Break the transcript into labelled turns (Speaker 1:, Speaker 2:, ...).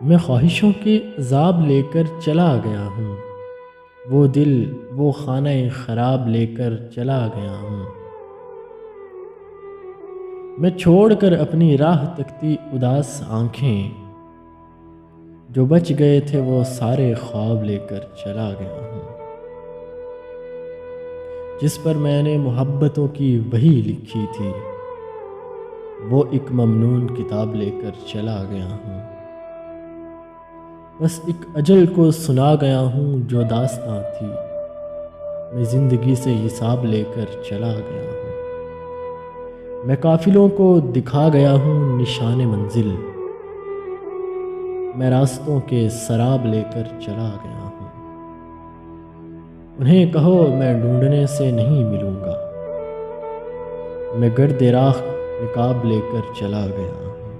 Speaker 1: میں خواہشوں کے عذاب لے کر چلا گیا ہوں، وہ دل وہ خانہ خراب لے کر چلا گیا ہوں۔ میں چھوڑ کر اپنی راہ تکتی اداس آنکھیں، جو بچ گئے تھے وہ سارے خواب لے کر چلا گیا ہوں۔ جس پر میں نے محبتوں کی وحی لکھی تھی، وہ ایک ممنون کتاب لے کر چلا گیا ہوں۔ بس ایک اجل کو سنا گیا ہوں جو داستاں تھی، میں زندگی سے حساب لے کر چلا گیا ہوں۔ میں قافلوں کو دکھا گیا ہوں نشان منزل، میں راستوں کے سراب لے کر چلا گیا ہوں۔ انہیں کہو میں ڈھونڈنے سے نہیں ملوں گا، میں گرد راہ نقاب لے کر چلا گیا ہوں۔